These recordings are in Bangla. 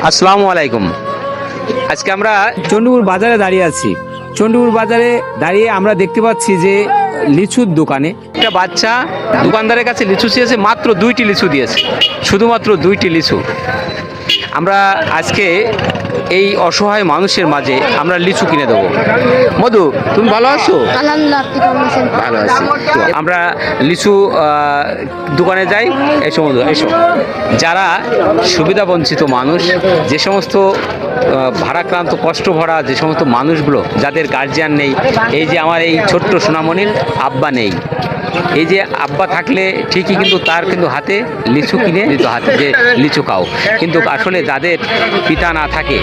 আসসালামু আলাইকুম। আজকে আমরা চণ্ডীপুর বাজারে দাঁড়িয়ে আছি। চণ্ডীপুর বাজারে দাঁড়িয়ে আমরা দেখতে পাচ্ছি যে লিচুর দোকানে একটা বাচ্চা দোকানদারের কাছে লিচু চেয়েছে, মাত্র 2টি লিচু দিয়েছে, শুধুমাত্র 2টি লিচু। আমরা আজকে এই অসহায় মানুষের মাঝে আমরা লিচু কিনে দেবো। মধু, তুমি ভালো আছো? আলহামদুলিল্লাহ, আপনি কেমন আছেন? ভালো আছি। তো আমরা লিচু দোকানে যাই। এসো মধু, এসো। যারা সুবিধা বঞ্চিত মানুষ, যে সমস্ত ভারাক্রান্ত কষ্ট ভরা যে সমস্ত মানুষগুলো, যাদের গার্জিয়ান নেই, এই যে আমার এই ছোট্ট সোনামণির আব্বা নেই, এই যে আব্বা থাকলে ঠিকই কিন্তু তার কিন্তু হাতে লিচু কিনে দিত, হাতে যে লিচু খাও। কিন্তু আসলে যাদের পিতা না থাকে,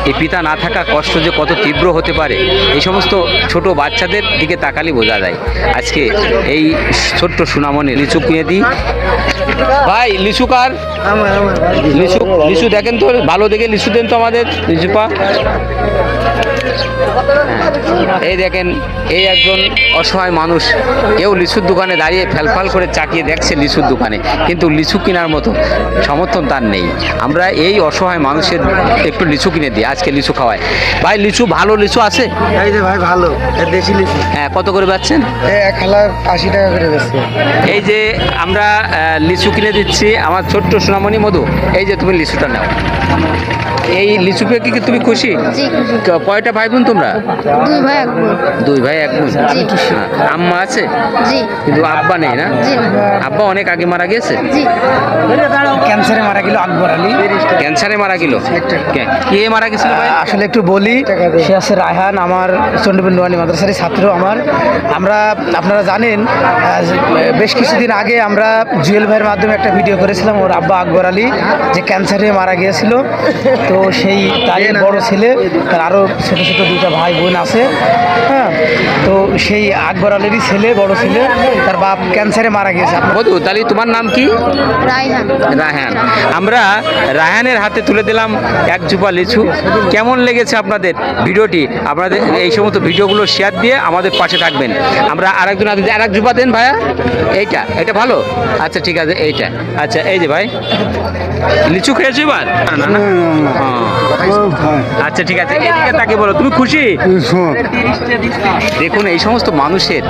এই পিতা না থাকা কষ্ট যে কত তীব্র হতে পারে, এই সমস্ত ছোট বাচ্চাদের দিকে তাকালে বোঝা যায়। আজকে এই ছোট্ট সোনামণি লিচু কিনে দিই। ভাই, লিচু কার? লিচু লিচু দেখেন তো, ভালো দেখে লিচু দেন তো আমাদের। লিচু পা, এই দেখেন, এই একজন অসহায় মানুষ, কেউ লিচুর দোকানে দাঁড়িয়ে ফ্যালফাল করে চাকিয়ে দেখছে লিচুর দোকানে, কিন্তু লিচু কেনার মতো সমর্থন তার নেই। আমরা এই অসহায় মানুষের একটু লিচু কিনে দিই, আজকে লিচু খাওয়ায়। ভাই, লিচু ভালো লিচু আছে? এই যে ভাই ভালো, দেশি লিচু। হ্যাঁ, কত করে পাচ্ছেন? এক হালার 80 টাকা করে বেচছে। এই যে আমরা লিচু কিনে দিচ্ছি আমার ছোট্ট সোনামণি মধু, এই যে তুমি লিচুটা নাও। এই লিচু পেয়ে কি তুমি খুশি? জি, খুশি। কয়টা ভাই বোন তোমরা? 2 ভাই 1 বোন। 2 ভাই 1 বোন। জি। হ্যাঁ, আম্মা আছে জি কিন্তু আব্বা নেই না? জি আব্বা অনেক আগে মারা গেছে। জি। ক্যান্সারে মারা গেল আকবর আলী। ক্যান্সারে মারা গেল? কে মারা গেছিল ভাই? আসলে একটু বলি, সে আছে রায়হান, আমার চণ্ডীপুর নোয়ানী মাদ্রাসারই ছাত্র। আমরা আপনারা জানেন, বেশ কিছুদিন আগে আমরা জুয়েল ভাইয়ের মাধ্যমে একটা ভিডিও করেছিলাম, ওর আব্বা আকবর আলী যে ক্যান্সারে মারা গিয়েছিল। তো সেই তারই বড় ছেলে, তার আরও ছোটো ছোটো 2টা ভাই বোন আছে। হ্যাঁ, তো সেই আকবর আলীরই ছেলে, বড় ছেলে, তার বাপ ক্যান্সারে মারা গিয়েছে। বধু, তাহলে তোমার নাম কি? রায়হান। রায়হান। আমরা রায়হানের হাতে তুলে দিলাম 1 জুপা লিচু। কেমন লেগেছে আপনাদের ভিডিওটি? আপনাদের এই সমস্ত ভিডিওগুলো শেয়ার দিয়ে আমাদের পাশে থাকবেন। আমরা আরেকজন হাতে 1 জুপা দেন ভাইয়া। এটা ভালো। আচ্ছা, ঠিক আছে, এইটা। আচ্ছা, এই যে ভাই, লিচু খেয়েছো এবার? না না, আচ্ছা ঠিক আছে, এদিকে তাকে বলো তুমি খুশি। দেখুন, এই সমস্ত মানুষের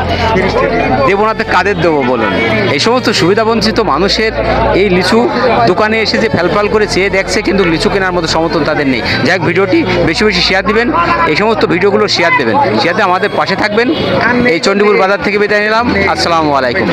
দেবো না তো কাদের দেবো বলুন? এই সমস্ত সুবিধাবঞ্চিত মানুষের এই লিচু দোকানে এসে যে ফ্যালফাল করে চেয়ে দেখছে, কিন্তু লিচু কেনার মতো সমর্থন তাদের নেই। যাই হোক, ভিডিওটি বেশি বেশি শেয়ার দিবেন, এই সমস্ত ভিডিওগুলো শেয়ার দেবেন, শেয়ার দিয়ে আমাদের পাশে থাকবেন। এই চণ্ডীপুর বাজার থেকে বিদায় নিলাম। আসসালামু আলাইকুম।